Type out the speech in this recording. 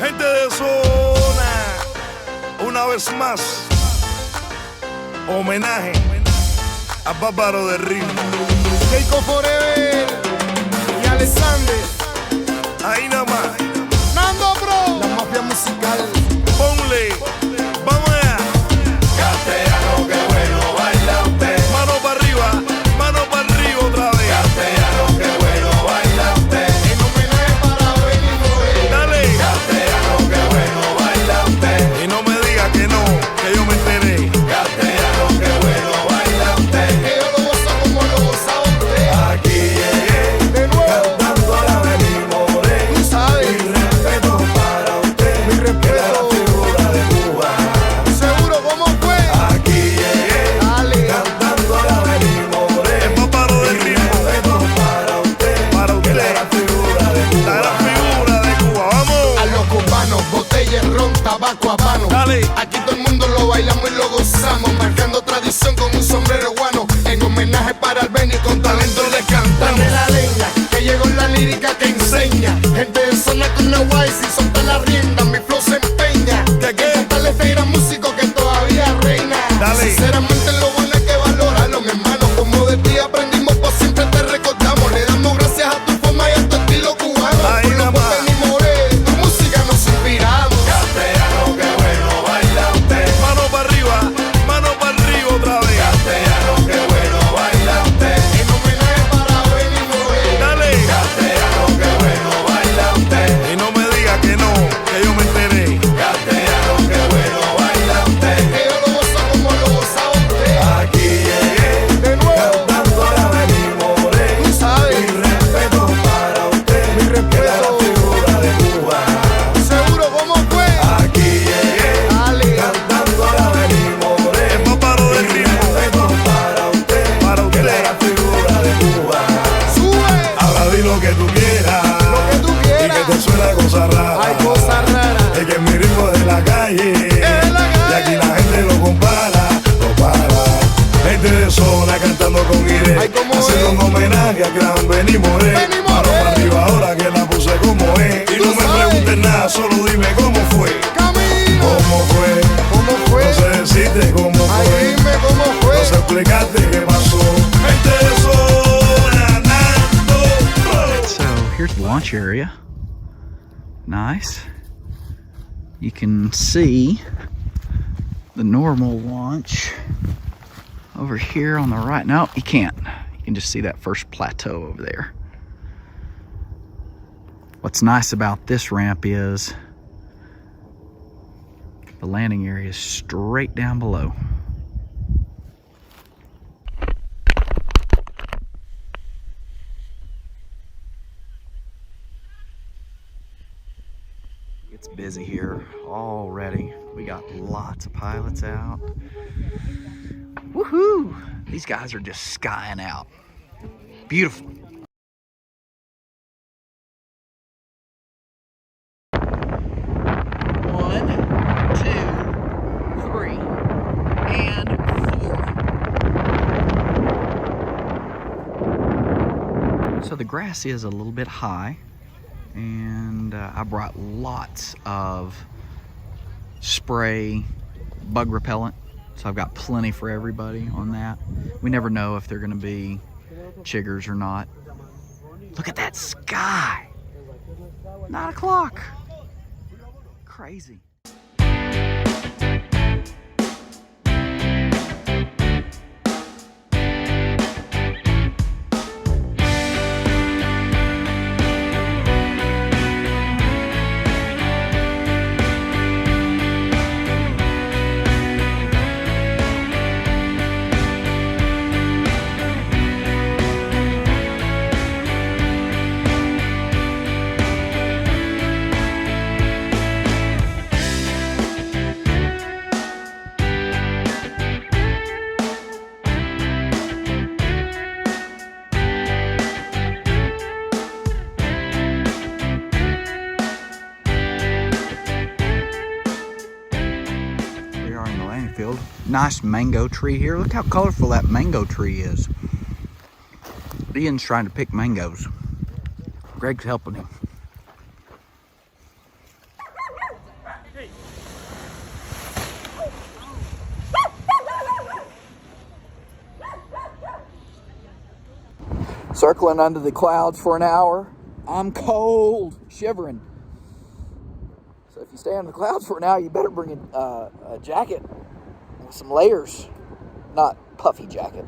Gente de zona, una vez más, homenaje a Bárbaro de Ritmo. Keiko Forever y Alexander. Ahí nada más. Nando Bro, la mafia musical. Ponle, vamos allá. Castellano, qué bueno baila usted. Mano para arriba otra vez. Castellano, qué bueno baila usted. En homenaje para Benny Morel. Dale. Castellano, qué bueno baila usted. Y no me diga que no, que yo me enteré. Castellano, qué bueno baila usted. Que yo lo gozo como lo gozaba usted. Aquí llegué, De nuevo, cantando a la Benny Morel. tú sabes. Mi respeto para usted, Mi respeto. que es la figura de Cuba. Seguro, ¿cómo fue? Aquí llegué, Dale. cantando a la Benny Morel. El Bárbaro de Mi Ritmo, respeto para usted, para que es usted, la figura de Cuba. la gran figura de Cuba. Vamos. A los cubanos, botella, ron, tabaco, habano. Dale. Aquí todo el mundo lo bailamos y lo gozamos, marcando tradición con un sombrero guano. En homenaje para el Benny, con talento le cantamos. De la leña, que llegó la lírica que enseña. Gente de zona con la guay, sin soltar la rienda, mi flow se empeña. ¿Qué, qué? En cantarle a este gran músico que todavía reina. Dale. Sinceramente lo bueno es que valóralo, mi hermano. Como de ti aprendimos, pues siempre te recordamos. Le damos gracias a tu forma y a tu estilo cubano. Ahí Por lo nada por más. Benny Morel, tu música nos inspiramos. Castellano, qué bueno baila usted. Mano para arriba otra vez. Castellano, qué bueno baila usted. En homenaje para Benny Morel. Dale. Castellano, qué bueno baila usted. Y no me diga que no, que yo me enteré. Castellano, qué bueno baila usted. Que yo lo gozo como lo gozaba usted. Aquí llegué, De nuevo, cantando a la Benny Morel. tú sabes. Mi respeto para usted, Mi respeto. que es la figura de Cuba. Seguro, ¿cómo fue? Aquí llegué, Dale. cantando a la Benny Morel. El Bárbaro de Mi Ritmo, respeto para usted, para que es la usted. figura de Cuba. Sube Ahora di lo que tú quieras. lo que tú Y quieras. que te suena cosa rara. Hay cosas raras. Es que mi ritmo es de la calle. Es de la Y aquí la gente lo compara, lo para. Gente de zona cantando con Irene. Ay, ¿cómo haciendo es? un homenaje a gran Benny Morel. Benny Mano Morel. para arriba ahora que la puse como es. Y Tú no me sabes. preguntes nada, solo dime cómo fue. Camino. ¿Cómo fue? ¿Cómo fue? No sé decirte cómo Ay, fue. dime cómo fue. No sé explicarte qué pasó. Gente de zona, Nando. So here's the launch area. Nice. You can see the normal launch over here on the right. No, you can't. You can just see that first plateau over there. What's nice about this ramp is the landing area is straight down below. It's busy here already. We got lots of pilots out. Woohoo! These guys are just skying out. Beautiful. One, two, three, and four. So the grass is a little bit high, and I brought lots of spray bug repellent, so I've got plenty for everybody on that. We never know if they're going to be chiggers or not. Look at that sky! 9 o'clock. Crazy. Field. Nice mango tree here. Look how colorful that mango tree is. Ian's trying to pick mangoes. Greg's helping him. Circling under the clouds for an hour. I'm cold, shivering. So if you stay under the clouds for an hour, you better bring a jacket with some layers, not puffy jacket.